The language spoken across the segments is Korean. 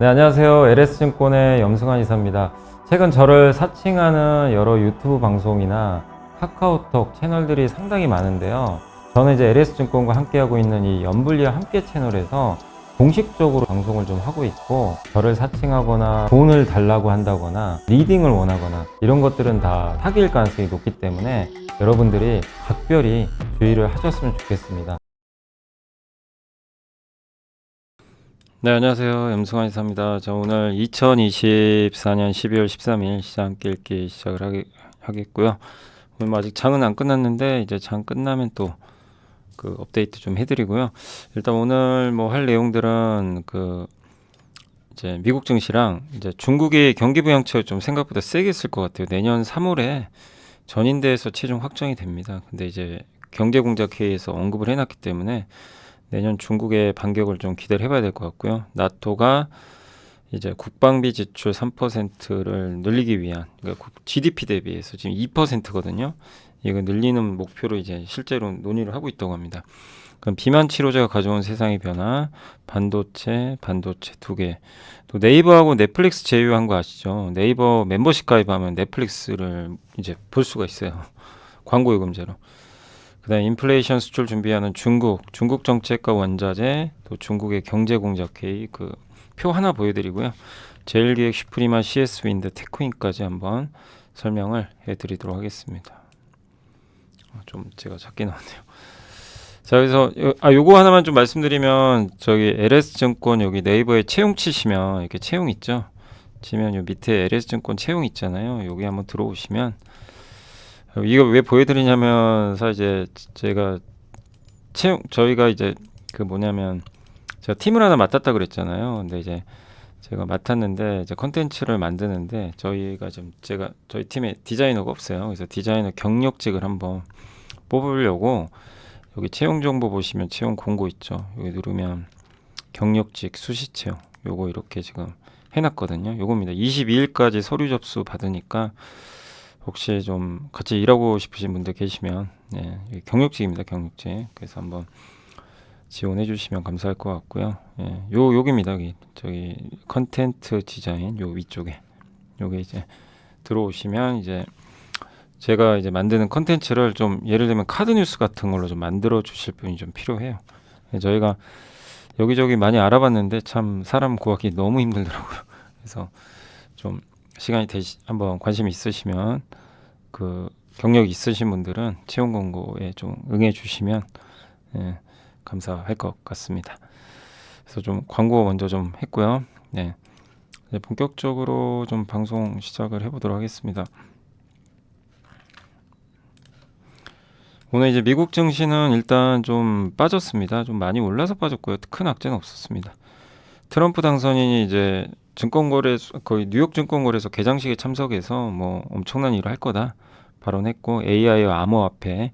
네, 안녕하세요. LS증권의 염승환 이사입니다. 최근 저를 사칭하는 여러 유튜브 방송이나 카카오톡 채널들이 상당히 많은데요. 저는 이제 LS증권과 함께하고 있는 이 연불리와 함께 채널에서 공식적으로 방송을 좀 하고 있고, 저를 사칭하거나 돈을 달라고 한다거나 리딩을 원하거나 이런 것들은 다 사기일 가능성이 높기 때문에 여러분들이 각별히 주의를 하셨으면 좋겠습니다. 네, 안녕하세요. 염승환 이사입니다. 저 오늘 2024년 12월 13일 시장 읽기 시작을 하겠고요. 오늘 뭐 아직 장은 안 끝났는데 이제 장 끝나면 또 그 업데이트 좀 해드리고요. 일단 오늘 뭐 할 내용들은 그 이제 미국 증시랑 이제 중국의 경기 부양책을 좀 생각보다 세게 쓸 것 같아요. 내년 3월에 전인대에서 최종 확정이 됩니다. 근데 이제 경제공작회의에서 언급을 해놨기 때문에 내년 중국의 반격을 좀 기대를 해봐야 될 것 같고요. 나토가 이제 국방비 지출 3%를 늘리기 위한, 그러니까 GDP 대비해서 지금 2%거든요. 이거 늘리는 목표로 이제 실제로 논의를 하고 있다고 합니다. 그럼 비만 치료제가 가져온 세상의 변화, 반도체 두 개. 또 네이버하고 넷플릭스 제휴한 거 아시죠? 네이버 멤버십 가입하면 넷플릭스를 이제 볼 수가 있어요. 광고 요금제로. 그다음 인플레이션 수출 준비하는 중국 정책과 원자재, 또 중국의 경제 공작 회의 그 표 하나 보여드리고요. 제일기획, 슈프리마, CS 윈드, 테크윈까지 한번 설명을 해드리도록 하겠습니다. 좀 제가 작게 나왔네요. 자, 그래서 요거 하나만 좀 말씀드리면, 저기 LS증권 여기 네이버에 채용 치시면 이렇게 채용 있죠. 치면 요 밑에 LS증권 채용 있잖아요. 여기 한번 들어오시면, 이거 왜 보여드리냐면, 사실 이제 제가 저희가 이제 그 뭐냐면, 제가 팀을 하나 맡았다 그랬잖아요. 근데 이제 제가 맡았는데 이제 컨텐츠를 만드는데, 저희가 좀 저희 팀에 디자이너가 없어요. 그래서 디자이너 경력직을 한번 뽑으려고, 여기 채용 정보 보시면 채용 공고 있죠. 여기 누르면 경력직 수시 채용, 요거 이렇게 지금 해놨거든요. 요겁니다. 22일까지 서류 접수 받으니까 혹시 좀 같이 일하고 싶으신 분들 계시면, 네, 경력직입니다. 경력직. 그래서 한번 지원해 주시면 감사할 것 같고요. 예, 여기입니다. 저기 컨텐트 디자인 요 위쪽에 요게 이제 들어오시면, 이제 제가 이제 만드는 컨텐츠를 좀 예를 들면 카드 뉴스 같은 걸로 좀 만들어 주실 분이 좀 필요해요. 저희가 여기저기 많이 알아봤는데 참 사람 구하기 너무 힘들더라고요. 그래서 좀 시간이 한번 관심 있으시면, 그 경력 있으신 분들은 채용 공고에 좀 응해 주시면, 예, 감사할 것 같습니다. 그래서 좀 광고 먼저 좀 했고요. 네, 이제 본격적으로 좀 방송 시작을 해보도록 하겠습니다. 오늘 이제 미국 증시는 일단 좀 빠졌습니다. 좀 많이 올라서 빠졌고요. 큰 악재는 없었습니다. 트럼프 당선인이 이제 증권거래소, 거의 뉴욕 증권거래소 개장식에 참석해서 뭐 엄청난 일을 할 거다 발언했고, AI와 암호화폐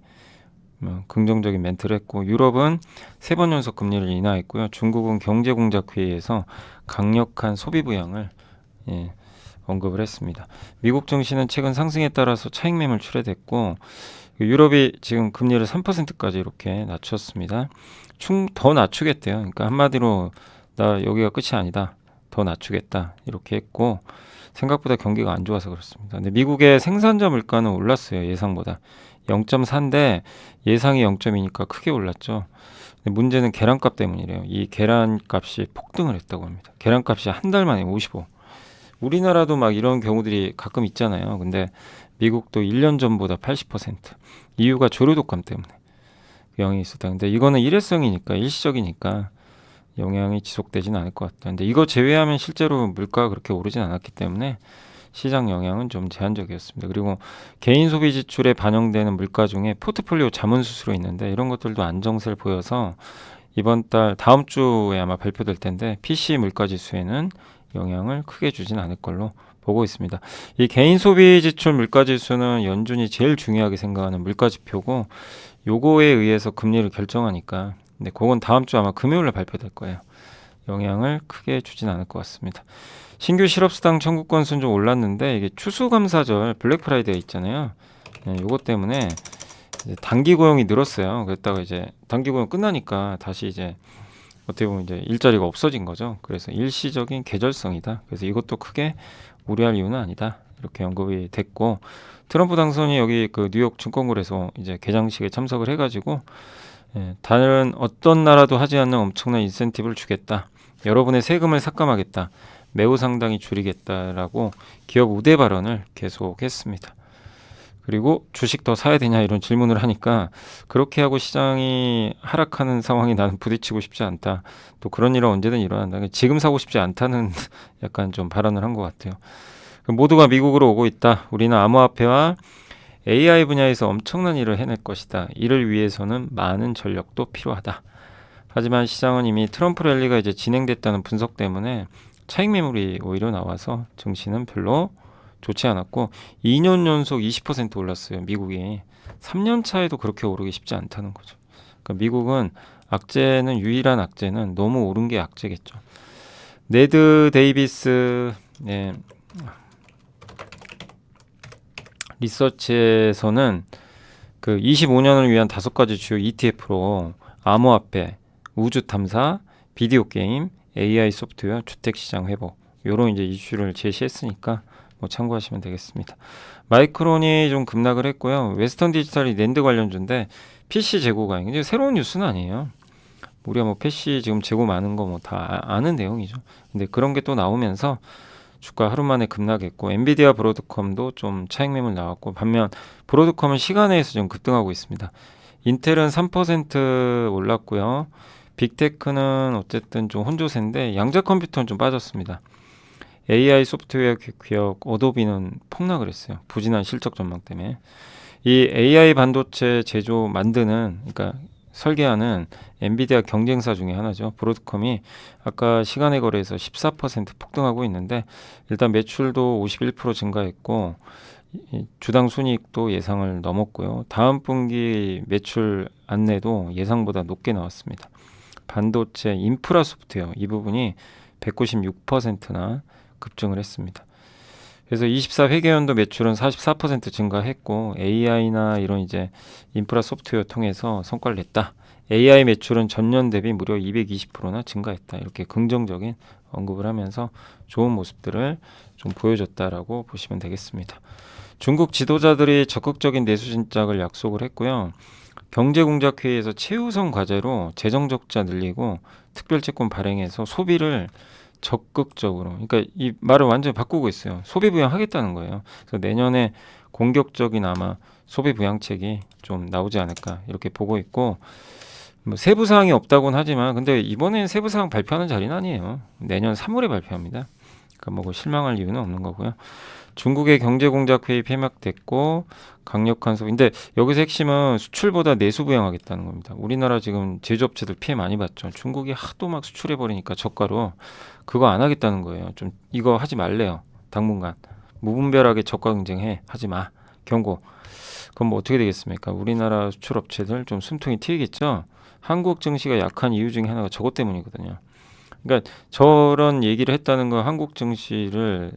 긍정적인 멘트를 했고, 유럽은 3번 연속 금리를 인하했고요. 중국은 경제공작회의에서 강력한 소비 부양을, 예, 언급을 했습니다. 미국 증시는 최근 상승에 따라서 차익 매물 출회됐고, 유럽이 지금 금리를 3%까지 이렇게 낮췄습니다. 더 낮추겠대요. 그러니까 한마디로 나 여기가 끝이 아니다, 더 낮추겠다 이렇게 했고, 생각보다 경기가 안 좋아서 그렇습니다. 근데 미국의 생산자 물가는 올랐어요. 예상보다 0.4인데 예상이 0.2니까 크게 올랐죠. 근데 문제는 계란값 때문이래요. 이 계란값이 폭등을 했다고 합니다. 계란값이 한 달 만에 55. 우리나라도 막 이런 경우들이 가끔 있잖아요. 근데 미국도 1년 전보다 80%. 이유가 조류 독감 때문에 영향이 있었다. 근데 이거는 일회성이니까, 일시적이니까 영향이 지속되지는 않을 것 같다. 근데 이거 제외하면 실제로 물가가 그렇게 오르진 않았기 때문에 시장 영향은 좀 제한적이었습니다. 그리고 개인 소비 지출에 반영되는 물가 중에 포트폴리오 자문 수수료 있는데, 이런 것들도 안정세를 보여서 이번 달 다음 주에 아마 발표될 텐데, PC 물가 지수에는 영향을 크게 주진 않을 걸로 보고 있습니다. 이 개인 소비 지출 물가 지수는 연준이 제일 중요하게 생각하는 물가 지표고, 요거에 의해서 금리를 결정하니까, 근데 그건 다음 주 아마 금요일에 발표될 거예요. 영향을 크게 주진 않을 것 같습니다. 신규 실업수당 청구 건수는 좀 올랐는데, 이게 추수감사절 블랙 프라이데이 있잖아요. 네, 요것 때문에 이제 단기 고용이 늘었어요. 그랬다가 이제 단기 고용 끝나니까 다시 이제 어떻게 보면 이제 일자리가 없어진 거죠. 그래서 일시적인 계절성이다. 그래서 이것도 크게 우려할 이유는 아니다. 이렇게 언급이 됐고, 트럼프 당선이 여기 그 뉴욕 증권거래소 이제 개장식에 참석을 해가지고, 다른 어떤 나라도 하지 않는 엄청난 인센티브를 주겠다. 여러분의 세금을 삭감하겠다. 매우 상당히 줄이겠다라고 기업 우대 발언을 계속했습니다. 그리고 주식 더 사야 되냐 이런 질문을 하니까 그렇게 하고 시장이 하락하는 상황이 나는 부딪히고 싶지 않다. 또 그런 일은 언제든 일어난다. 지금 사고 싶지 않다는 약간 좀 발언을 한 것 같아요. 모두가 미국으로 오고 있다. 우리는 암호화폐와 AI 분야에서 엄청난 일을 해낼 것이다. 이를 위해서는 많은 전력도 필요하다. 하지만 시장은 이미 트럼프 랠리가 이제 진행됐다는 분석 때문에 차익 매물이 오히려 나와서 증시는 별로 좋지 않았고 2년 연속 20% 올랐어요. 미국이 3년 차에도 그렇게 오르기 쉽지 않다는 거죠. 그러니까 미국은 악재는 유일한 악재는 너무 오른 게 악재겠죠. 네드 데이비스 리서치에서는 그 25년을 위한 5가지 주요 ETF로 암호화폐, 우주 탐사, 비디오 게임, AI 소프트웨어, 주택 시장 회복 요런 이제 이슈를 제시했으니까 뭐 참고하시면 되겠습니다. 마이크론이 좀 급락을 했고요. 웨스턴 디지털이 낸드 관련주인데 PC 재고가 이제 새로운 뉴스는 아니에요. 우리가 뭐 PC 지금 재고 많은 거 뭐 다 아는 내용이죠. 근데 그런 게 또 나오면서 주가 하루 만에 급락했고 엔비디아 브로드컴도 좀 차익 매물 나왔고 반면 브로드컴은 시간에서 좀 급등하고 있습니다. 인텔은 3% 올랐고요. 빅테크는 어쨌든 좀 혼조세인데 양자 컴퓨터는 좀 빠졌습니다. AI 소프트웨어 기업 어도비는 폭락을 했어요. 부진한 실적 전망 때문에. 이 AI 반도체 제조 만드는 그러니까 설계하는 엔비디아 경쟁사 중에 하나죠. 브로드컴이 아까 시간의 거래에서 14% 폭등하고 있는데 일단 매출도 51% 증가했고 주당 순이익도 예상을 넘었고요. 다음 분기 매출 안내도 예상보다 높게 나왔습니다. 반도체 인프라 소프트웨어 이 부분이 196%나 급증을 했습니다. 그래서 24 회계연도 매출은 44% 증가했고 AI나 이런 이제 인프라 소프트웨어 통해서 성과를 냈다. AI 매출은 전년 대비 무려 220%나 증가했다. 이렇게 긍정적인 언급을 하면서 좋은 모습들을 좀 보여줬다라고 보시면 되겠습니다. 중국 지도자들이 적극적인 내수 진작을 약속을 했고요. 경제공작회의에서 최우선 과제로 재정 적자 늘리고 특별채권 발행해서 소비를 적극적으로 그러니까 이 말을 완전히 바꾸고 있어요. 소비 부양하겠다는 거예요. 그래서 내년에 공격적인 아마 소비 부양책이 좀 나오지 않을까 이렇게 보고 있고 뭐 세부 사항이 없다고는 하지만 근데 이번엔 세부 사항 발표하는 자리는 아니에요. 내년 3월에 발표합니다. 그러니까 뭐 실망할 이유는 없는 거고요. 중국의 경제공작회의 폐막됐고 강력한 소비. 근데 여기서 핵심은 수출보다 내수 부양하겠다는 겁니다. 우리나라 지금 제조업체들 피해 많이 봤죠. 중국이 하도 막 수출해버리니까 저가로 그거 안 하겠다는 거예요. 좀 이거 하지 말래요. 당분간 무분별하게 저가 경쟁해 하지 마. 경고. 그럼 뭐 어떻게 되겠습니까? 우리나라 수출업체들 좀 숨통이 트이겠죠. 한국 증시가 약한 이유 중에 하나가 저것 때문이거든요. 그러니까 저런 얘기를 했다는 건 한국 증시를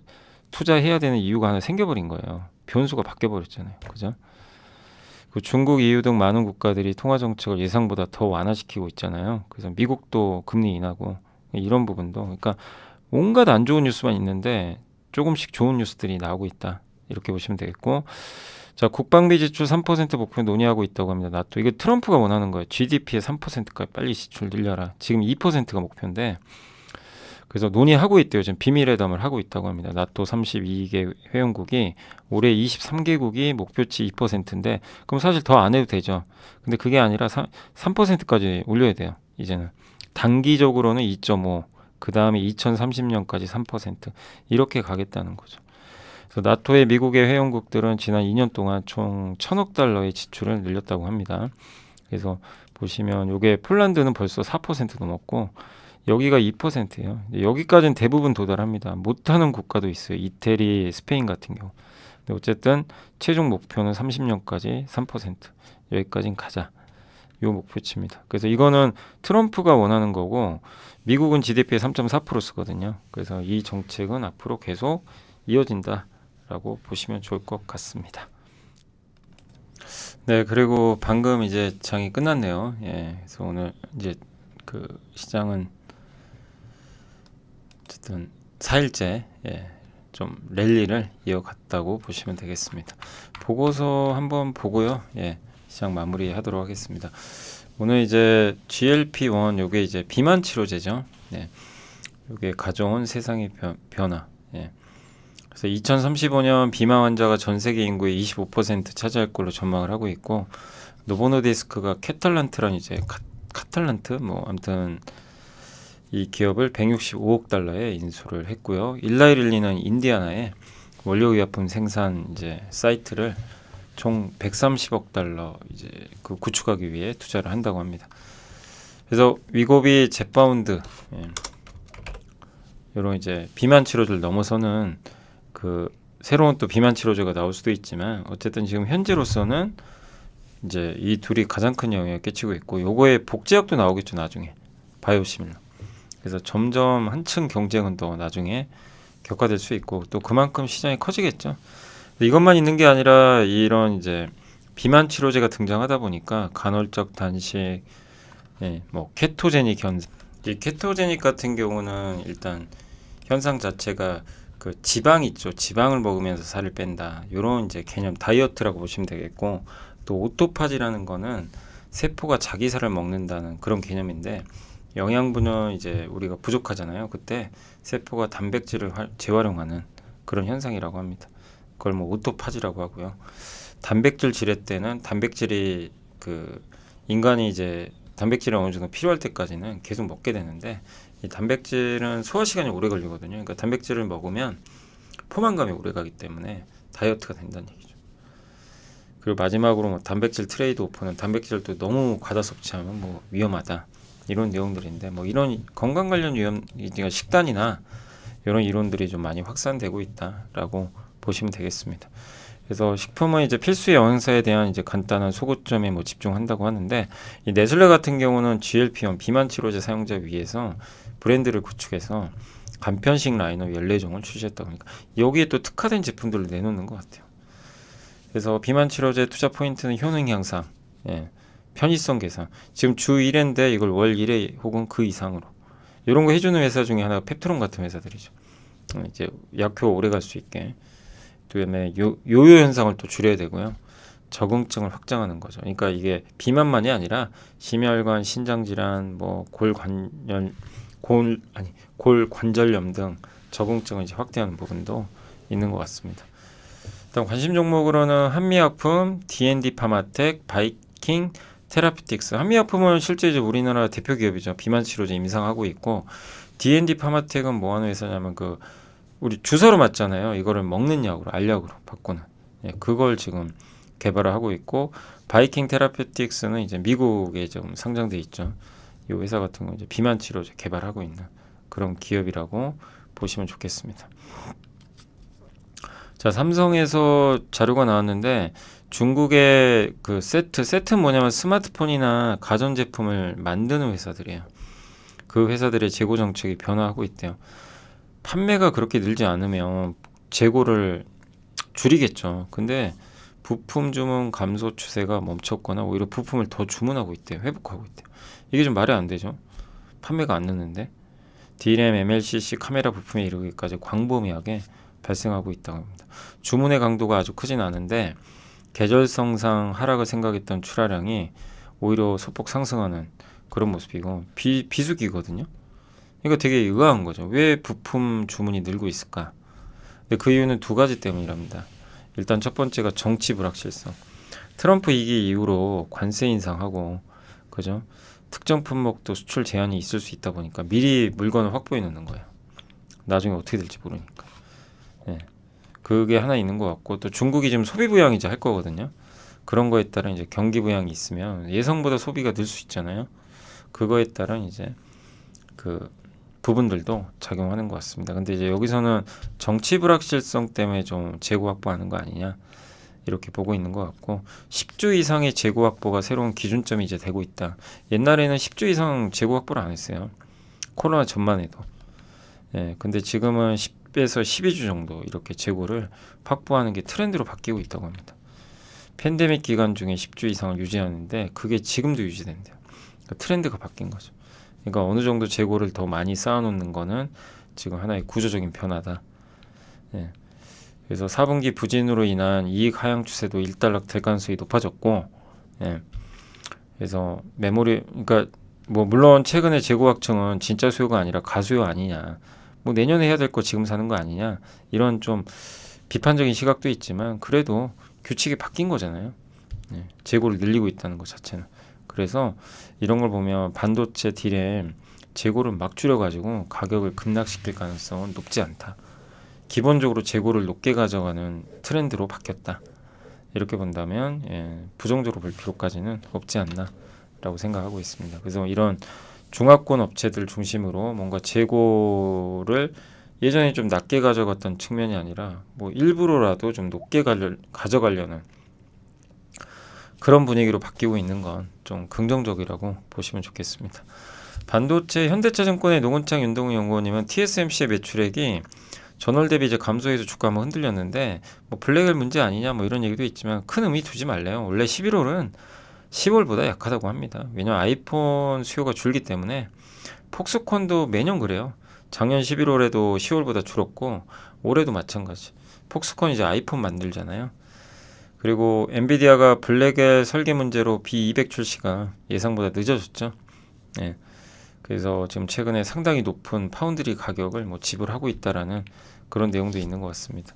투자해야 되는 이유가 하나 생겨버린 거예요. 변수가 바뀌어버렸잖아요. 그죠? 그 중국, EU 등 많은 국가들이 통화 정책을 예상보다 더 완화시키고 있잖아요. 그래서 미국도 금리 인하고 이런 부분도 그러니까 온갖 안 좋은 뉴스만 있는데 조금씩 좋은 뉴스들이 나오고 있다. 이렇게 보시면 되겠고 자 국방비 지출 3% 목표 논의하고 있다고 합니다. 나토 이거 트럼프가 원하는 거예요. GDP의 3%까지 빨리 지출 늘려라. 지금 2%가 목표인데 그래서 논의하고 있대요. 지금 비밀회담을 하고 있다고 합니다. 나토 32개 회원국이 올해 23개국이 목표치 2%인데 그럼 사실 더 안 해도 되죠. 근데 그게 아니라 3%까지 올려야 돼요. 이제는 단기적으로는 2.5, 그 다음에 2030년까지 3% 이렇게 가겠다는 거죠. 그래서 나토의 미국의 회원국들은 지난 2년 동안 총 1,000억 달러의 지출을 늘렸다고 합니다. 그래서 보시면 이게 폴란드는 벌써 4% 넘었고 여기가 2%예요. 여기까지는 대부분 도달합니다. 못하는 국가도 있어요. 이태리, 스페인 같은 경우. 근데 어쨌든 최종 목표는 30년까지 3%. 여기까지는 가자. 요 목표치입니다. 그래서 이거는 트럼프가 원하는 거고 미국은 GDP의 3.4% 쓰거든요. 그래서 이 정책은 앞으로 계속 이어진다라고 보시면 좋을 것 같습니다. 네, 그리고 방금 이제 장이 끝났네요. 예, 그래서 오늘 이제 그 시장은 어쨌든 4일째 좀 랠리를 이어갔다고 보시면 되겠습니다. 보고서 한번 보고요. 시장 마무리하도록 하겠습니다. 오늘 이제 GLP-1 요게 이제 비만 치료제죠. 요게 가져온 세상의 변화. 그래서 2035년 비만 환자가 전 세계 인구의 25% 차지할 걸로 전망을 하고 있고, 노보노디스크가 캐탈란트란 이제 카탈란트 뭐 아무튼 이 기업을 165억 달러에 인수를 했고요. 일라이릴리는 인디아나에 원료의약품 생산 이제 사이트를 총 130억 달러 이제 그 구축하기 위해 투자를 한다고 합니다. 그래서 위고비, 젯바운드 이런 이제 비만 치료제를 넘어서는 그 새로운 또 비만 치료제가 나올 수도 있지만 어쨌든 지금 현재로서는 이제 이 둘이 가장 큰 영향을 끼치고 있고, 요거에 복제약도 나오겠죠 나중에 바이오시밀러. 그래서 점점 한층 경쟁은 더 나중에 격화될 수 있고 또 그만큼 시장이 커지겠죠. 이것만 있는 게 아니라 이런 이제 비만 치료제가 등장하다 보니까 간헐적 단식, 뭐 케토제닉 현상. 이 케토제닉 같은 경우는 일단 현상 자체가 그 지방 있죠. 지방을 먹으면서 살을 뺀다. 이런 이제 개념 다이어트라고 보시면 되겠고, 또 오토파지라는 거는 세포가 자기 살을 먹는다는 그런 개념인데, 영양분은 이제 우리가 부족하잖아요. 그때 세포가 단백질을 재활용하는 그런 현상이라고 합니다. 그걸 뭐 오토파지라고 하고요. 단백질 지렛 때는 단백질이 그 인간이 이제 단백질이 어느 정도 필요할 때까지는 계속 먹게 되는데, 이 단백질은 소화 시간이 오래 걸리거든요. 그러니까 단백질을 먹으면 포만감이 오래 가기 때문에 다이어트가 된다는 얘기죠. 그리고 마지막으로 뭐 단백질 트레이드 오프는 단백질도 너무 과다 섭취하면 뭐 위험하다. 이런 내용들인데, 뭐 이런 건강 관련 위험, 식단이나 이런 이론들이 좀 많이 확산되고 있다라고 보시면 되겠습니다. 그래서 식품은 이제 필수 영양사에 대한 이제 간단한 소고점에 뭐 집중한다고 하는데, 이 네슬레 같은 경우는 GLP-1 비만 치료제 사용자 위해서 브랜드를 구축해서 간편식 라인업 14종을 출시했다고 하니까 여기에 또 특화된 제품들을 내놓는 것 같아요. 그래서 비만 치료제 투자 포인트는 효능 향상, 편의성 개선. 지금 주 1회인데 이걸 월 1회 혹은 그 이상으로. 이런 거 해주는 회사 중에 하나가 펩트론 같은 회사들이죠. 이제 약효 오래 갈 수 있게. 그다음에 요요 현상을 또 줄여야 되고요. 적응증을 확장하는 거죠. 그러니까 이게 비만만이 아니라 심혈관, 신장질환, 뭐 골관절염 등 적응증을 이제 확대하는 부분도 있는 것 같습니다. 일단 관심 종목으로는 한미약품, D&D 파마텍, 바이킹 테라피틱스. 한미약품은 실제 이제 우리나라 대표 기업이죠. 비만 치료제 임상하고 있고, D&D 파마텍은 뭐 하는 회사냐면 그 우리 주사로 맞잖아요. 이거를 먹는 약으로, 알약으로 바꾸는. 그걸 지금 개발을 하고 있고, 바이킹 테라피틱스는 이제 미국에 좀 상장돼 있죠. 이 회사 같은 거 이제 비만 치료제 개발하고 있는 그런 기업이라고 보시면 좋겠습니다. 자, 삼성에서 자료가 나왔는데, 중국의 그 세트는 뭐냐면 스마트폰이나 가전제품을 만드는 회사들이에요. 그 회사들의 재고 정책이 변화하고 있대요. 판매가 그렇게 늘지 않으면 재고를 줄이겠죠. 근데 부품 주문 감소 추세가 멈췄거나 오히려 부품을 더 주문하고 있대요. 회복하고 있대요. 이게 좀 말이 안 되죠. 판매가 안 느는데. DRAM, MLCC 카메라 부품에 이르기까지 광범위하게 발생하고 있다고 합니다. 주문의 강도가 아주 크진 않은데 계절성상 하락을 생각했던 출하량이 오히려 소폭 상승하는 그런 모습이고, 비수기거든요. 그러니까 되게 의아한 거죠. 왜 부품 주문이 늘고 있을까? 근데 그 이유는 두 가지 때문이랍니다. 일단 첫 번째가 정치 불확실성. 트럼프 이기 이후로 관세 인상하고, 그죠? 특정 품목도 수출 제한이 있을 수 있다 보니까 미리 물건을 확보해 놓는 거예요. 나중에 어떻게 될지 모르니까. 그게 하나 있는 것 같고, 또 중국이 지금 소비 부양 이제 할 거거든요. 그런 거에 따른 이제 경기 부양이 있으면 예상보다 소비가 늘 수 있잖아요. 그거에 따른 이제 그 부분들도 작용하는 것 같습니다. 근데 이제 여기서는 정치 불확실성 때문에 좀 재고 확보하는 거 아니냐 이렇게 보고 있는 것 같고, 10주 이상의 재고 확보가 새로운 기준점이 이제 되고 있다. 옛날에는 10주 이상 재고 확보를 안 했어요. 코로나 전만 해도. 근데 지금은 10에서 12주 정도 이렇게 재고를 확보하는 게 트렌드로 바뀌고 있다고 합니다. 팬데믹 기간 중에 10주 이상을 유지하는데 그게 지금도 유지된대요. 그러니까 트렌드가 바뀐 거죠. 그러니까 어느 정도 재고를 더 많이 쌓아놓는 거는 지금 하나의 구조적인 변화다. 예. 그래서 4분기 부진으로 인한 이익 하향 추세도 일단락 될 가능성이 높아졌고, 예. 그래서 메모리, 그러니까 뭐 물론 최근에 재고 확충은 진짜 수요가 아니라 가수요 아니냐, 뭐 내년에 해야 될 거 지금 사는 거 아니냐, 이런 좀 비판적인 시각도 있지만 그래도 규칙이 바뀐 거잖아요. 예. 재고를 늘리고 있다는 것 자체는. 그래서 이런 걸 보면 반도체 디램 재고를 막 줄여가지고 가격을 급락시킬 가능성은 높지 않다. 기본적으로 재고를 높게 가져가는 트렌드로 바뀌었다. 이렇게 본다면 부정적으로 볼 필요까지는 없지 않나라고 생각하고 있습니다. 그래서 이런 중화권 업체들 중심으로 뭔가 재고를 예전에 좀 낮게 가져갔던 측면이 아니라 뭐 일부러라도 좀 높게 가져가려는 그런 분위기로 바뀌고 있는 건 좀 긍정적이라고 보시면 좋겠습니다. 반도체 현대차증권의 노건창 윤동훈 연구원님은 TSMC의 매출액이 전월 대비 이제 감소해서 주가 한번 흔들렸는데 뭐 블랙엘 문제 아니냐 뭐 이런 얘기도 있지만 큰 의미 두지 말래요. 원래 11월은 10월보다 약하다고 합니다. 왜냐면 아이폰 수요가 줄기 때문에. 폭스콘도 매년 그래요. 작년 11월에도 10월보다 줄었고 올해도 마찬가지. 폭스콘 이제 아이폰 만들잖아요. 그리고 엔비디아가 블랙의 설계 문제로 B200 출시가 예상보다 늦어졌죠. 예. 그래서 지금 최근에 상당히 높은 파운드리 가격을 뭐 지불하고 있다라는 그런 내용도 있는 것 같습니다.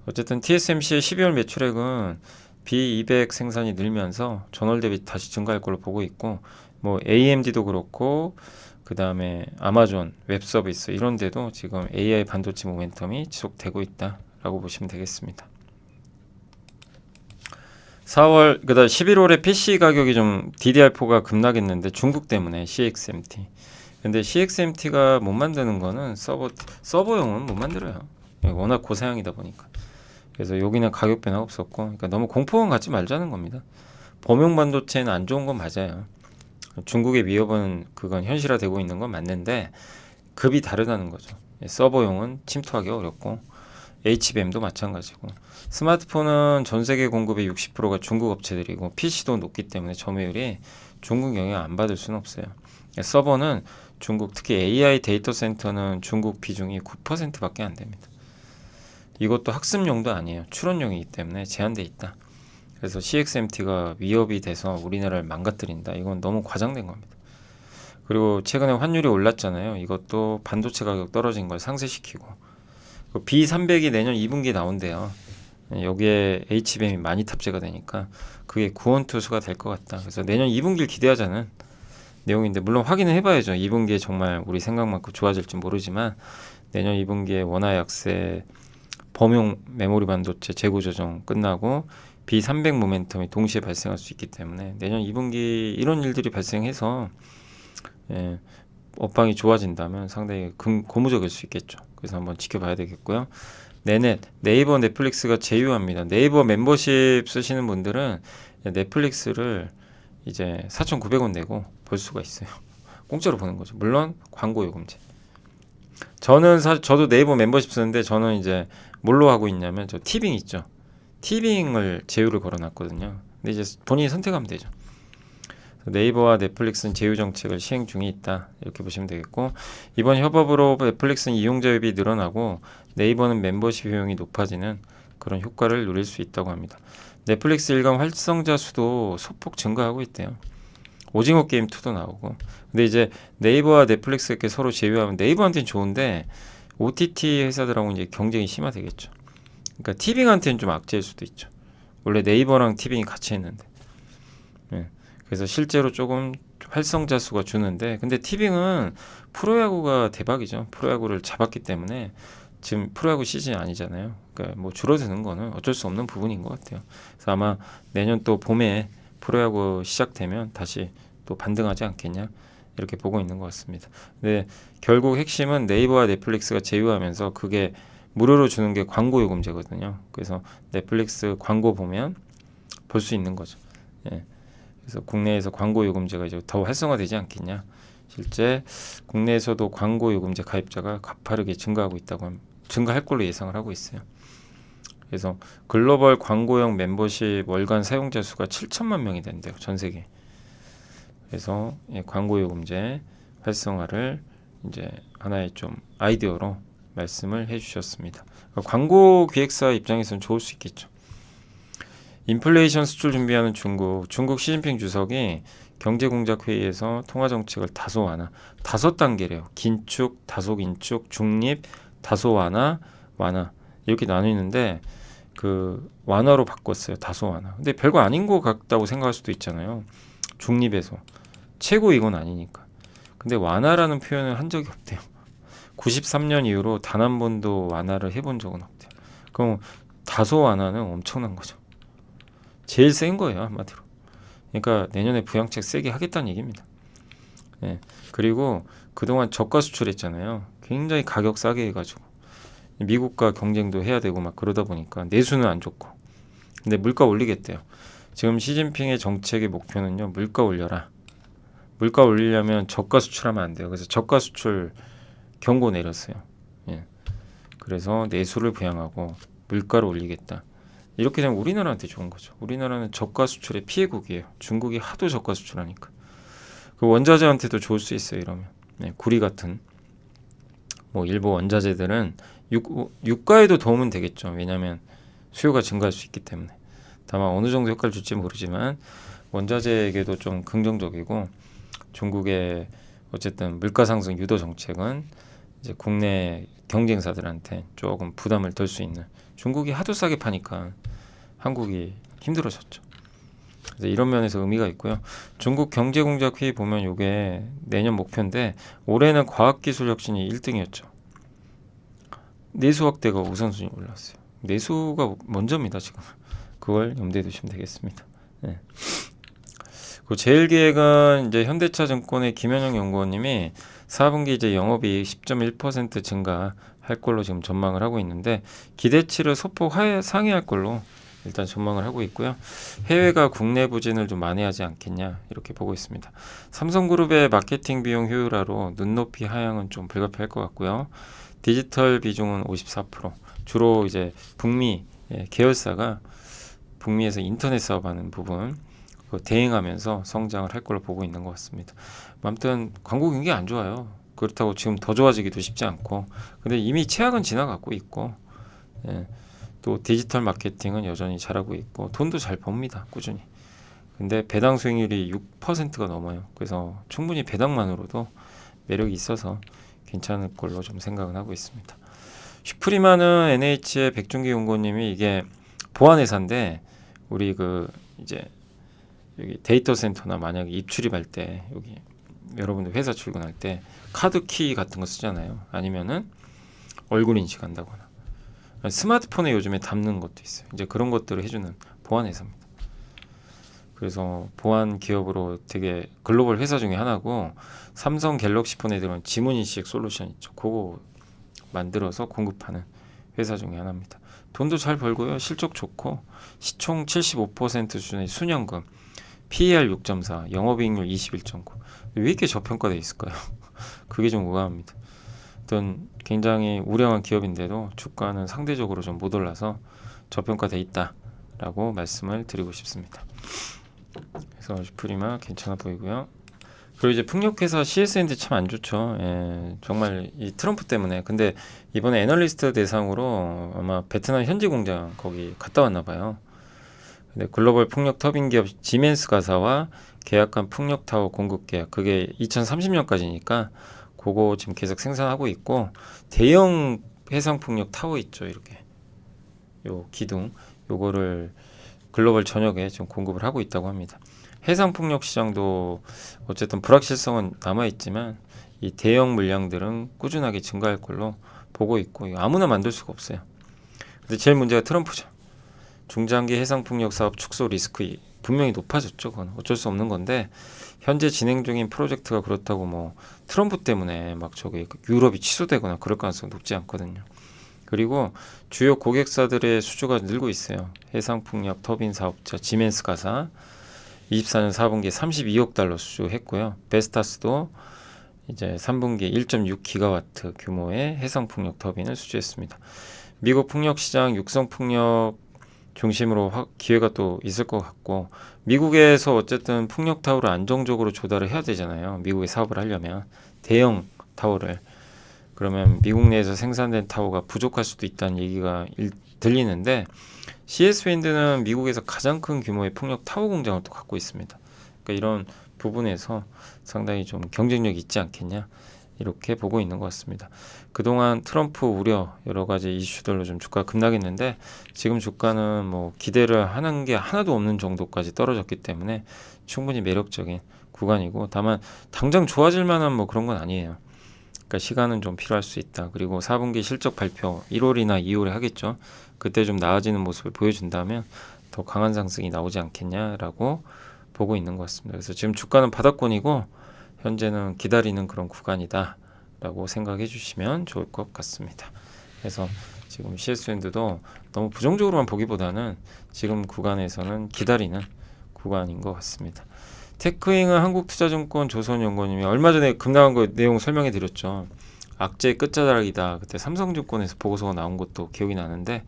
어쨌든 TSMC의 12월 매출액은 B200 생산이 늘면서 전월 대비 다시 증가할 걸로 보고 있고, 뭐 AMD도 그렇고 그 다음에 아마존 웹 서비스 이런 데도 지금 AI 반도체 모멘텀이 지속되고 있다라고 보시면 되겠습니다. 4월, 그다음 11월에 PC 가격이 좀 DDR4가 급락했는데 중국 때문에 CXMT. 근데 CXMT가 못 만드는 거는 서버용은 못 만들어요. 워낙 고사양이다 보니까. 그래서 여기는 가격 변화가 없었고, 그러니까 너무 공포감 갖지 말자는 겁니다. 범용 반도체는 안 좋은 건 맞아요. 중국의 위협은 그건 현실화되고 있는 건 맞는데 급이 다르다는 거죠. 서버용은 침투하기 어렵고 HBM도 마찬가지고, 스마트폰은 전 세계 공급의 60%가 중국 업체들이고 PC도 높기 때문에 점유율이 중국 영향 안 받을 수는 없어요. 서버는 중국, 특히 AI 데이터 센터는 중국 비중이 9%밖에 안 됩니다. 이것도 학습용도 아니에요. 추론용이기 때문에 제한돼 있다. 그래서 CXMT가 위협이 돼서 우리나라를 망가뜨린다. 이건 너무 과장된 겁니다. 그리고 최근에 환율이 올랐잖아요. 이것도 반도체 가격 떨어진 걸 상쇄시키고, B300이 내년 2분기에 나온대요. 여기에 HBM이 많이 탑재가 되니까 그게 구원투수가 될 것 같다. 그래서 내년 2분기를 기대하자는 내용인데, 물론 확인을 해봐야죠. 2분기에 정말 우리 생각만큼 좋아질지 모르지만 내년 2분기에 원화 약세, 범용 메모리 반도체 재고 조정 끝나고 B300 모멘텀이 동시에 발생할 수 있기 때문에 내년 2분기 이런 일들이 발생해서 업황이 좋아진다면 상당히 고무적일 수 있겠죠. 그래서 한번 지켜봐야 되겠고요. 네이버 넷플릭스가 제휴합니다. 네이버 멤버십 쓰시는 분들은 넷플릭스를 이제 4,900원 내고 볼 수가 있어요. 공짜로 보는 거죠. 물론 광고 요금제. 저도 네이버 멤버십 쓰는데 저는 이제 뭘로 하고 있냐면 저 티빙 있죠. 티빙을 제휴를 걸어놨거든요. 근데 이제 본인이 선택하면 되죠. 네이버와 넷플릭스는 제휴 정책을 시행 중에 있다. 이렇게 보시면 되겠고, 이번 협업으로 넷플릭스는 이용자 흡입이 늘어나고 네이버는 멤버십 비용이 높아지는 그런 효과를 누릴 수 있다고 합니다. 넷플릭스 일간 활성자 수도 소폭 증가하고 있대요. 오징어 게임 2도 나오고. 근데 이제 네이버와 넷플릭스 이렇게 서로 제휴하면 네이버한테는 좋은데 OTT 회사들하고 이제 경쟁이 심화되겠죠. 그러니까 티빙한테는 좀 악재일 수도 있죠. 원래 네이버랑 티빙이 같이 했는데. 그래서 실제로 조금 활성자 수가 주는데, 근데 티빙은 프로야구가 대박이죠. 프로야구를 잡았기 때문에 지금 프로야구 시즌이 아니잖아요. 그러니까 뭐 줄어드는 거는 어쩔 수 없는 부분인 것 같아요. 그래서 아마 내년 또 봄에 프로야구 시작되면 다시 또 반등하지 않겠냐, 이렇게 보고 있는 것 같습니다. 근데 결국 핵심은 네이버와 넷플릭스가 제휴하면서 그게 무료로 주는 게 광고 요금제거든요. 그래서 넷플릭스 광고 보면 볼 수 있는 거죠. 그래서 국내에서 광고 요금제가 이제 더 활성화되지 않겠냐. 실제 국내에서도 광고 요금제 가입자가 가파르게 증가할 걸로 예상을 하고 있어요. 그래서 글로벌 광고용 멤버십 월간 사용자 수가 7천만 명이 된대요. 전 세계. 그래서 광고 요금제 활성화를 이제 하나의 좀 아이디어로 말씀을 해주셨습니다. 그러니까 광고 기획사 입장에서는 좋을 수 있겠죠. 인플레이션 수출 준비하는 중국 시진핑 주석이 경제공작회의에서 통화정책을 다소 완화, 5단계래요. 긴축, 다소 긴축, 중립, 다소 완화, 완화 이렇게 나뉘는데 그 완화로 바꿨어요. 다소 완화. 근데 별거 아닌 것 같다고 생각할 수도 있잖아요. 중립에서 최고 이건 아니니까. 근데 완화라는 표현을 한 적이 없대요. 93년 이후로 단 한 번도 완화를 해본 적은 없대요. 그럼 다소 완화는 엄청난 거죠. 제일 센 거예요, 한마디로. 그러니까 내년에 부양책 세게 하겠다는 얘기입니다. 예. 그리고 그동안 저가 수출했잖아요. 굉장히 가격 싸게 해가지고 미국과 경쟁도 해야 되고 막 그러다 보니까 내수는 안 좋고. 근데 물가 올리겠대요. 지금 시진핑의 정책의 목표는요, 물가 올려라. 물가 올리려면 저가 수출하면 안 돼요. 그래서 저가 수출 경고 내렸어요. 예. 그래서 내수를 부양하고 물가를 올리겠다. 이렇게 되면 우리나라한테 좋은 거죠. 우리나라는 저가 수출의 피해국이에요. 중국이 하도 저가 수출하니까. 그 원자재한테도 좋을 수 있어요. 이러면 네, 구리 같은 뭐 일부 원자재들은 유가에도 도움은 되겠죠. 왜냐하면 수요가 증가할 수 있기 때문에. 다만 어느 정도 효과를 줄지 모르지만 원자재에게도 좀 긍정적이고 중국의 어쨌든 물가 상승 유도 정책은 이제 국내 경쟁사들한테 조금 부담을 덜 수 있는. 중국이 하도 싸게 파니까 한국이 힘들어졌죠. 그래서 이런 면에서 의미가 있고요. 중국 경제공작회의 보면 이게 내년 목표인데 올해는 과학기술 혁신이 1등이었죠. 내수 확대가 우선순위 올랐어요. 내수가 먼저입니다 지금. 그걸 염두에 두시면 되겠습니다. 네. 그 제일기획은 이제 현대차증권의 김현영 연구원님이 4분기 이제 영업이익 10.1% 증가할 걸로 지금 전망을 하고 있는데 기대치를 소폭 상회할 걸로 일단 전망을 하고 있고요. 해외가 국내 부진을 좀 만회하지 않겠냐 이렇게 보고 있습니다. 삼성그룹의 마케팅 비용 효율화로 눈높이 하향은 좀 불가피할 것 같고요. 디지털 비중은 54%. 주로 이제 북미 계열사가 북미에서 인터넷 사업하는 부분 대응하면서 성장을 할 걸로 보고 있는 것 같습니다. 아무튼 광고 경기 안 좋아요. 그렇다고 지금 더 좋아지기도 쉽지 않고, 근데 이미 최악은 지나가고 있고, 예, 또 디지털 마케팅은 여전히 잘하고 있고 돈도 잘 법니다. 꾸준히. 근데 배당 수익률이 6%가 넘어요. 그래서 충분히 배당만으로도 매력이 있어서 괜찮을 걸로 좀 생각은 하고 있습니다. 슈프리마는 NH의 백준기 연구원님이 이게 보안회사인데 우리 그 이제 여기 데이터 센터나 만약에 입출입할 때 여기 여러분들 회사 출근할 때 카드 키 같은 거 쓰잖아요. 아니면은 얼굴 인식한다거나 스마트폰에 요즘에 담는 것도 있어요. 이제 그런 것들을 해주는 보안 회사입니다. 그래서 보안 기업으로 되게 글로벌 회사 중에 하나고 삼성 갤럭시 폰에 들어온 지문 인식 솔루션 있죠. 그거 만들어서 공급하는 회사 중에 하나입니다. 돈도 잘 벌고요. 실적 좋고 시총 75% 수준의 순현금 PER 6.4, 영업이익률 21.9. 왜 이렇게 저평가되어 있을까요? 그게 좀 의아합니다. 어떤 굉장히 우량한 기업인데도 주가는 상대적으로 좀 못 올라서 저평가되어 있다라고 말씀을 드리고 싶습니다. 그래서 슈프리마 괜찮아 보이고요. 그리고 이제 풍력회사 CSND 참 안 좋죠. 예, 정말 이 트럼프 때문에. 근데 이번에 애널리스트 대상으로 아마 베트남 현지 공장 거기 갔다 왔나 봐요. 근데 글로벌 풍력 터빈 기업 지멘스 가사와 계약한 풍력 타워 공급 계약 그게 2030년까지니까 그거 지금 계속 생산하고 있고 대형 해상 풍력 타워 있죠. 이렇게 요 기둥 요거를 글로벌 전역에 좀 공급을 하고 있다고 합니다. 해상 풍력 시장도 어쨌든 불확실성은 남아 있지만 이 대형 물량들은 꾸준하게 증가할 걸로 보고 있고 아무나 만들 수가 없어요. 근데 제일 문제가 트럼프죠. 중장기 해상풍력 사업 축소 리스크 분명히 높아졌죠. 그건 어쩔 수 없는 건데 현재 진행 중인 프로젝트가 그렇다고 뭐 트럼프 때문에 막 저기 유럽이 취소되거나 그럴 가능성이 높지 않거든요. 그리고 주요 고객사들의 수주가 늘고 있어요. 해상풍력 터빈 사업자 지멘스 가사 24년 4분기에 32억 달러 수주했고요. 베스타스도 이제 3분기에 1.6기가와트 규모의 해상풍력 터빈을 수주했습니다. 미국 풍력 시장 육성 풍력 중심으로 기회가 또 있을 것 같고 미국에서 어쨌든 풍력 타워를 안정적으로 조달을 해야 되잖아요. 미국에 사업을 하려면 대형 타워를, 그러면 미국 내에서 생산된 타워가 부족할 수도 있다는 얘기가 들리는데, CS 윈드는 미국에서 가장 큰 규모의 풍력 타워 공장을 또 갖고 있습니다. 그러니까 이런 부분에서 상당히 좀 경쟁력이 있지 않겠냐, 이렇게 보고 있는 것 같습니다. 그동안 트럼프 우려 여러 가지 이슈들로 좀 주가가 급락했는데, 지금 주가는 뭐 기대를 하는 게 하나도 없는 정도까지 떨어졌기 때문에 충분히 매력적인 구간이고, 다만 당장 좋아질 만한 뭐 그런 건 아니에요. 그러니까 시간은 좀 필요할 수 있다. 그리고 4분기 실적 발표 1월이나 2월에 하겠죠. 그때 좀 나아지는 모습을 보여준다면 더 강한 상승이 나오지 않겠냐라고 보고 있는 것 같습니다. 그래서 지금 주가는 바닥권이고 현재는 기다리는 그런 구간이다 라고 생각해 주시면 좋을 것 같습니다. 그래서 지금 CS밴드도 너무 부정적으로만 보기보다는 지금 구간에서는 기다리는 구간인 것 같습니다. 테크잉은 한국투자증권 조선연구원님이 얼마 전에 급락한 거 내용 설명해 드렸죠. 악재의 끝자락이다. 그때 삼성증권에서 보고서가 나온 것도 기억이 나는데,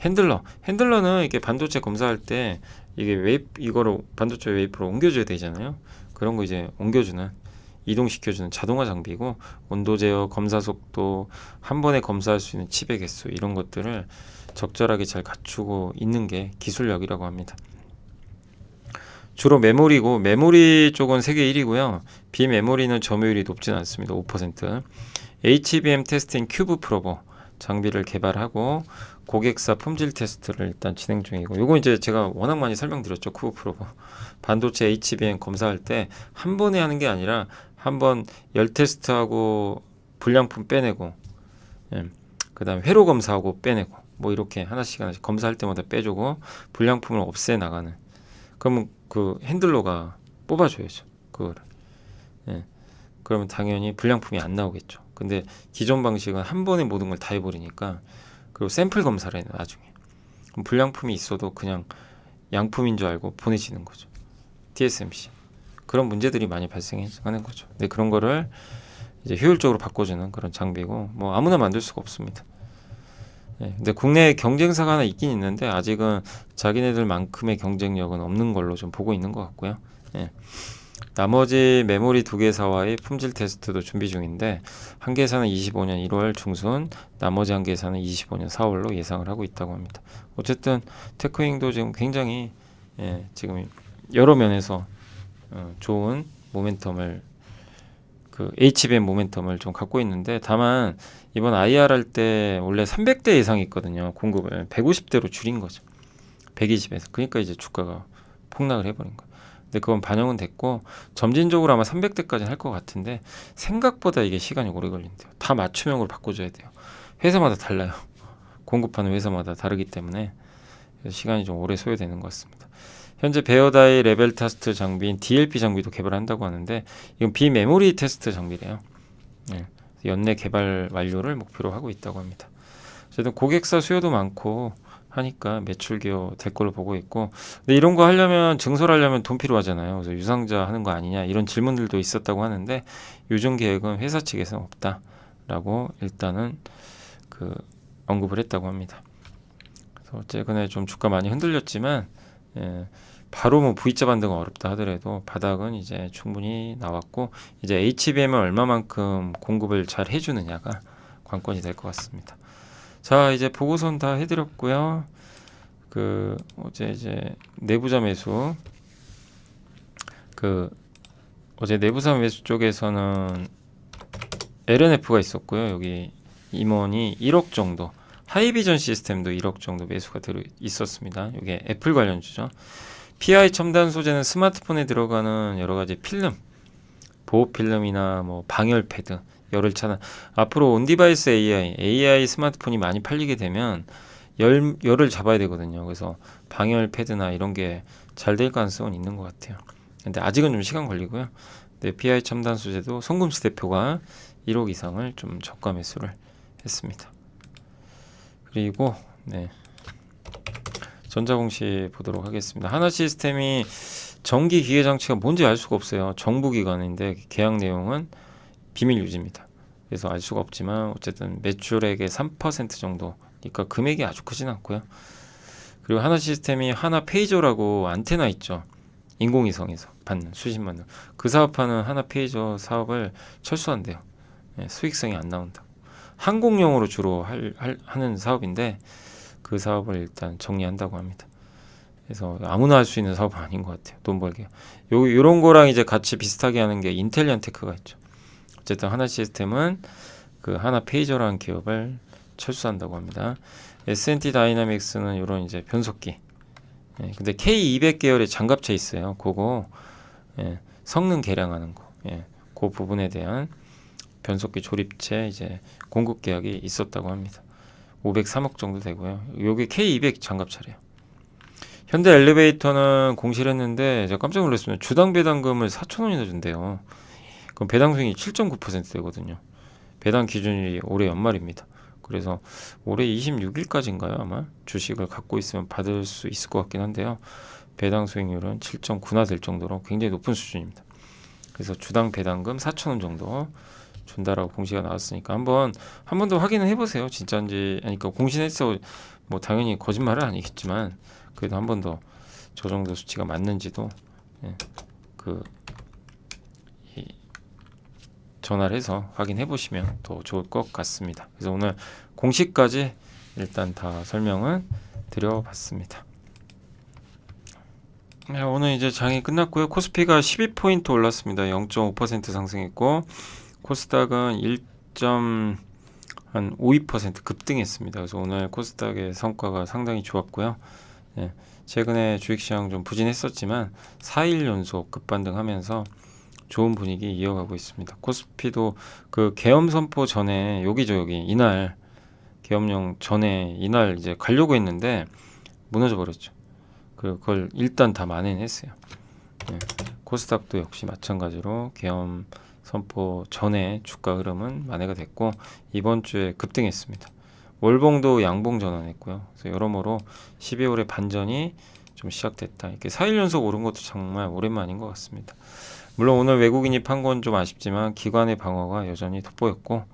핸들러는 이게 반도체 검사할 때 이게 이거를 반도체 웨이프로 옮겨줘야 되잖아요. 그런 거 이제 옮겨주는, 이동시켜주는 자동화 장비고, 온도 제어, 검사 속도, 한 번에 검사할 수 있는 칩의 개수, 이런 것들을 적절하게 잘 갖추고 있는 게 기술력이라고 합니다. 주로 메모리고, 메모리 쪽은 세계 1위고요. 비메모리는 점유율이 높진 않습니다. 5%. HBM 테스팅 큐브 프로버 장비를 개발하고 고객사 품질 테스트를 일단 진행 중이고, 요거 이제 제가 워낙 많이 설명드렸죠. 큐브 프로버. 반도체 HBM 검사할 때 한 번에 하는 게 아니라 한번 열 테스트하고 불량품 빼내고, 그 다음에 회로 검사하고 빼내고, 뭐 이렇게 하나씩 검사할 때마다 빼주고 불량품을 없애 나가는. 그러면 그 핸들러가 뽑아줘야죠, 그거를. 그러면 당연히 불량품이 안 나오겠죠. 근데 기존 방식은 한 번에 모든 걸 다 해버리니까, 그리고 샘플 검사를 해요, 나중에. 그럼 불량품이 있어도 그냥 양품인 줄 알고 보내지는 거죠. TSMC. 그런 문제들이 많이 발생하는 거죠. 근데 그런 거를 이제 효율적으로 바꿔주는 그런 장비고, 뭐 아무나 만들 수가 없습니다. 근데 국내에 경쟁사가 하나 있긴 있는데 아직은 자기네들만큼의 경쟁력은 없는 걸로 좀 보고 있는 것 같고요. 나머지 메모리 2개사와의 품질 테스트도 준비 중인데, 한 개사는 25년 1월 중순, 나머지 한 개사는 25년 4월로 예상을 하고 있다고 합니다. 어쨌든 테크잉도 지금 굉장히 지금 여러 면에서 좋은 모멘텀을, 그 HBM 모멘텀을 좀 갖고 있는데, 다만 이번 IR 할 때 원래 300대 예상이 있거든요. 공급을 150대로 줄인 거죠. 120에서. 그러니까 이제 주가가 폭락을 해버린 거예요. 근데 그건 반영은 됐고, 점진적으로 아마 300대까지 할 것 같은데, 생각보다 이게 시간이 오래 걸린대요. 다 맞춤형으로 바꿔줘야 돼요. 회사마다 달라요. 공급하는 회사마다 다르기 때문에 시간이 좀 오래 소요되는 것 같습니다. 현재 베어다이 레벨 테스트 장비인 DLP 장비도 개발한다고 하는데, 이건 비메모리 테스트 장비래요. 연내 개발 완료를 목표로 하고 있다고 합니다. 어쨌든 고객사 수요도 많고 하니까 매출 기여 될 걸로 보고 있고, 근데 이런 거 하려면, 증설하려면 돈 필요하잖아요. 그래서 유상자 하는 거 아니냐, 이런 질문들도 있었다고 하는데, 요즘 계획은 회사 측에서는 없다라고 일단은 그 언급을 했다고 합니다. 그래서 최근에 좀 주가 많이 흔들렸지만, 바로 뭐 V자 반등은 어렵다 하더라도 바닥은 이제 충분히 나왔고, 이제 HBM을 얼마만큼 공급을 잘 해주느냐가 관건이 될 것 같습니다. 자, 이제 보고서는 다 해드렸고요. 그 어제 이제 내부자 매수, 그 어제 내부자 매수 쪽에서는 LNF가 있었고요. 여기 임원이 1억 정도, 하이비전 시스템도 1억 정도 매수가 들어 있었습니다. 이게 애플 관련주죠. PI 첨단 소재는 스마트폰에 들어가는 여러 가지 필름, 보호 필름이나 뭐 방열 패드, 열을 차단. 앞으로 온디바이스 AI 스마트폰이 많이 팔리게 되면 열을 잡아야 되거든요. 그래서 방열 패드나 이런 게 잘 될 가능성은 있는 것 같아요. 근데 아직은 좀 시간 걸리고요. 근데 PI 첨단 소재도 송금수 대표가 1억 이상을 좀 저가 매수를 했습니다. 그리고 전자공시 보도록 하겠습니다. 하나시스템이 전기 기계 장치가 뭔지 알 수가 없어요. 정부기관인데 계약 내용은 비밀 유지입니다. 그래서 알 수가 없지만 어쨌든 매출액의 3% 정도니까 금액이 아주 크진 않고요. 그리고 하나시스템이 하나 페이저라고 안테나 있죠. 인공위성에서 받는 수십만 원. 그 사업하는 하나페이저 사업을 철수한대요. 예, 수익성이 안 나온다. 항공용으로 주로 하는 사업인데 그 사업을 일단 정리한다고 합니다. 그래서 아무나 할 수 있는 사업은 아닌 것 같아요. 돈 벌기. 요런 거랑 이제 같이 비슷하게 하는 게 인텔리언테크가 있죠. 어쨌든 하나 시스템은 그 하나 페이저라는 기업을 철수한다고 합니다. S&T 다이나믹스는 이런 이제 변속기. 예, 근데 K200 계열의 장갑차 있어요. 그거 예, 성능 개량하는 거. 예, 그 부분에 대한 변속기 조립체 이제 공급 계약이 있었다고 합니다. 503억 정도 되고요. 요게 K200 장갑차래요. 현대 엘리베이터는 공시를 했는데 제가 깜짝 놀랐습니다. 주당 배당금을 4,000원이나 준대요. 그럼 배당 수익이 7.9% 되거든요. 배당 기준일이 올해 연말입니다. 그래서 올해 26일까지인가요? 아마 주식을 갖고 있으면 받을 수 있을 것 같긴 한데요. 배당 수익률은 7.9나 될 정도로 굉장히 높은 수준입니다. 그래서 주당 배당금 4,000원 정도 준다라고 공시가 나왔으니까 한 번 더 확인을 해보세요. 진짜인지. 아니까 공시했어 뭐 당연히 거짓말은 아니겠지만 그래도 한 번 더 저 정도 수치가 맞는지도 예, 전화를 해서 확인해 보시면 더 좋을 것 같습니다. 그래서 오늘 공시까지 일단 다 설명을 드려봤습니다. 네, 오늘 이제 장이 끝났고요. 코스피가 12포인트 올랐습니다. 0.5% 상승했고 코스닥은 1.52% 급등했습니다. 그래서 오늘 코스닥의 성과가 상당히 좋았고요. 예, 최근에 주식시장 좀 부진했었지만 4일 연속 급반등하면서 좋은 분위기 이어가고 있습니다. 코스피도 그 계엄 선포 전에 여기 이날 계엄령 전에 이날 이제 가려고 했는데 무너져 버렸죠. 그걸 일단 다 만회했어요. 네. 코스닥도 역시 마찬가지로 계엄 선포 전에 주가 흐름은 만회가 됐고 이번 주에 급등했습니다. 월봉도 양봉 전환했고요. 그래서 여러모로 12월의 반전이 좀 시작됐다. 이렇게 4일 연속 오른 것도 정말 오랜만인 것 같습니다. 물론 오늘 외국인이 판 건 좀 아쉽지만 기관의 방어가 여전히 돋보였고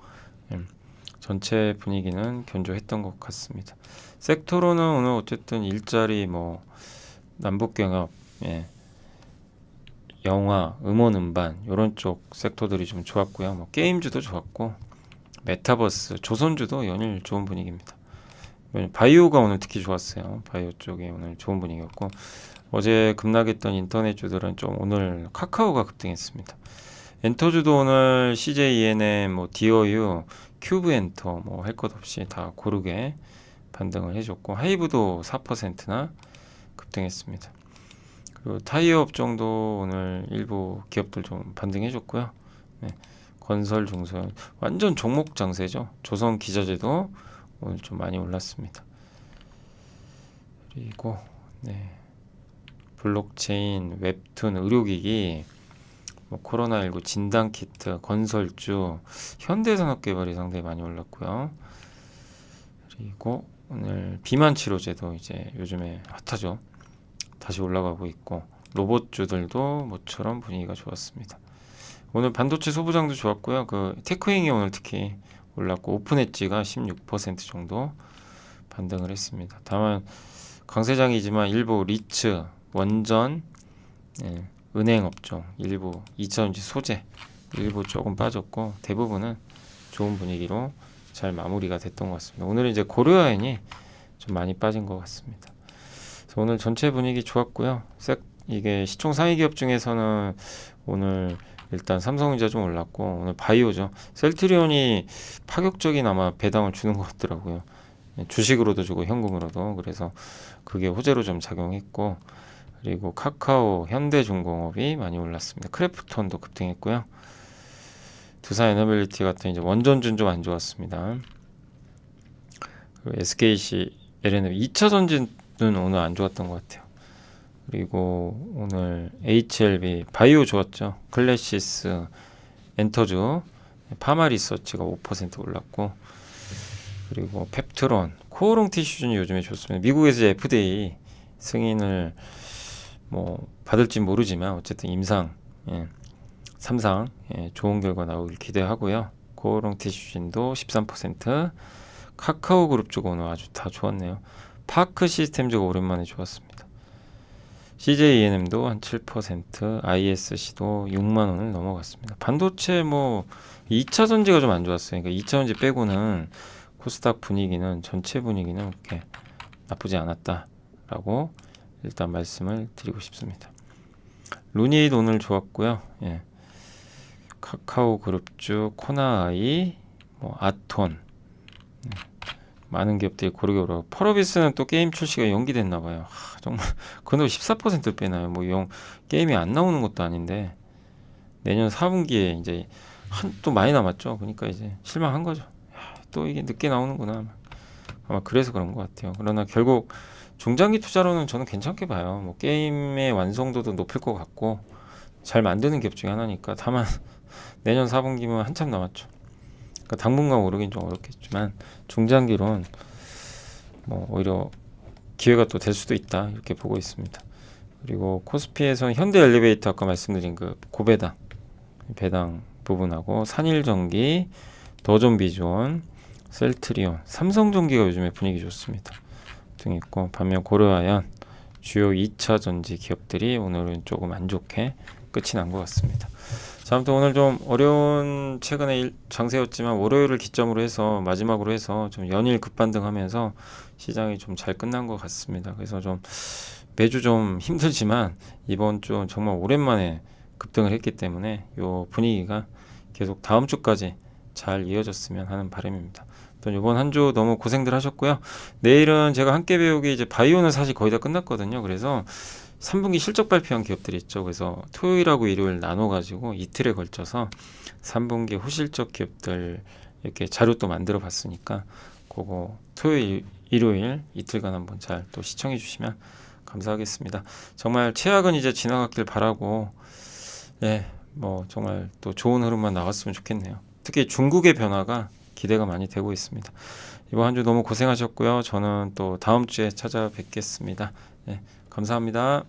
전체 분위기는 견조했던 것 같습니다. 섹터로는 오늘 어쨌든 일자리 뭐 남북경협, 예, 영화, 음원 음반 이런 쪽 섹터들이 좀 좋았고요. 뭐 게임주도 좋았고 메타버스, 조선주도 연일 좋은 분위기입니다. 바이오가 오늘 특히 좋았어요. 바이오 쪽이 오늘 좋은 분위기였고 어제 급락했던 인터넷주들은 좀 오늘 카카오가 급등했습니다. 엔터주도 오늘 CJENM, 뭐 디어유, 큐브엔터 뭐 할 것 없이 다 고르게 반등을 해줬고 하이브도 4%나 급등했습니다. 그리고 타이어 업종도 오늘 일부 기업들 좀 반등해줬고요. 네, 건설 중소형 완전 종목 장세죠. 조선 기자재도 오늘 좀 많이 올랐습니다. 그리고 네. 블록체인, 웹툰, 의료기기, 뭐 코로나19 진단키트, 건설주, 현대산업개발이 상당히 많이 올랐고요. 그리고 오늘 비만치료제도 이제 요즘에 핫하죠. 다시 올라가고 있고 로봇주들도 모처럼 분위기가 좋았습니다. 오늘 반도체 소부장도 좋았고요. 그 테크윙이 오늘 특히 올랐고 오픈엣지가 16% 정도 반등을 했습니다. 다만 강세장이지만 일부 리츠, 원전, 예, 은행 업종, 일부 2차전지 소재 일부 조금 빠졌고 대부분은 좋은 분위기로 잘 마무리가 됐던 것 같습니다. 오늘은 이제 고려아연이 좀 많이 빠진 것 같습니다. 그래서 오늘 전체 분위기 좋았고요. 이게 시총 상위 기업 중에서는 오늘 일단 삼성전자 좀 올랐고 오늘 바이오죠. 셀트리온이 파격적인 아마 배당을 주는 것 같더라고요. 주식으로도 주고 현금으로도. 그래서 그게 호재로 좀 작용했고 그리고 카카오, 현대중공업이 많이 올랐습니다. 크래프톤도 급등했고요. 두산에너빌리티 같은 이제 원전주는 좀 안 좋았습니다. 그리고 SKC, LNB 2차 전지는 오늘 안 좋았던 것 같아요. 그리고 오늘 HLB 바이오 좋았죠. 클래시스, 엔터주, 파마리서치가 5% 올랐고 그리고 펩트론, 코오롱 티슈준이 요즘에 좋습니다. 미국에서 이제 FDA 승인을 뭐 받을지 모르지만 어쨌든 임상, 예, 3상 예, 좋은 결과 나오길 기대하고요. 코오롱 티슈진도 13%, 카카오 그룹 쪽 오늘 아주 다 좋았네요. 파크 시스템즈가 오랜만에 좋았습니다. CJ ENM도 한 7%, ISC도 6만 원을 넘어갔습니다. 반도체 뭐 2차 전지가 좀 안 좋았어요. 그러니까 2차 전지 빼고는 코스닥 분위기는 전체 분위기는 그렇게 나쁘지 않았다라고 일단 말씀을 드리고 싶습니다. 루닛 오늘 좋았고요. 예. 카카오 그룹주, 코나아이, 뭐 아톤, 많은 기업들이 고르게 오르고 펄어비스는 또 게임 출시가 연기됐나 봐요. 정말 그놈 14% 빼나요. 뭐 게임이 안 나오는 것도 아닌데 내년 4분기에 이제 또 많이 남았죠. 그러니까 이제 실망한 거죠. 또 이게 늦게 나오는구나. 아마 그래서 그런 것 같아요. 그러나 결국 중장기 투자로는 저는 괜찮게 봐요. 뭐 게임의 완성도도 높을 것 같고 잘 만드는 기업 중에 하나니까. 다만 내년 4분기면 한참 남았죠. 그러니까 당분간 오르긴 좀 어렵겠지만 중장기론 뭐 오히려 기회가 또 될 수도 있다 이렇게 보고 있습니다. 그리고 코스피에서는 현대 엘리베이터 아까 말씀드린 그 고배당 배당 부분하고 산일전기, 더존비존, 셀트리온, 삼성전기가 요즘에 분위기 좋습니다. 등 있고 반면 고려아연 주요 2차 전지 기업들이 오늘은 조금 안 좋게 끝이 난 것 같습니다. 자, 아무튼 오늘 좀 어려운 최근의 장세였지만 월요일을 기점으로 해서 마지막으로 해서 좀 연일 급반등하면서 시장이 좀 잘 끝난 것 같습니다. 그래서 좀 매주 좀 힘들지만 이번 주 정말 오랜만에 급등을 했기 때문에 요 분위기가 계속 다음 주까지 잘 이어졌으면 하는 바람입니다. 또 이번 한 주 너무 고생들 하셨고요. 내일은 제가 함께 배우기 이제 바이오는 사실 거의 다 끝났거든요. 그래서 3분기 실적 발표한 기업들이 있죠. 그래서 토요일하고 일요일 나눠가지고 이틀에 걸쳐서 3분기 후실적 기업들 이렇게 자료 또 만들어 봤으니까 그거 토요일, 일요일 이틀간 한번 잘 또 시청해 주시면 감사하겠습니다. 정말 최악은 이제 지나갔길 바라고 뭐 정말 또 좋은 흐름만 나왔으면 좋겠네요. 특히 중국의 변화가 기대가 많이 되고 있습니다. 이번 한 주 너무 고생하셨고요. 저는 또 다음 주에 찾아뵙겠습니다. 감사합니다.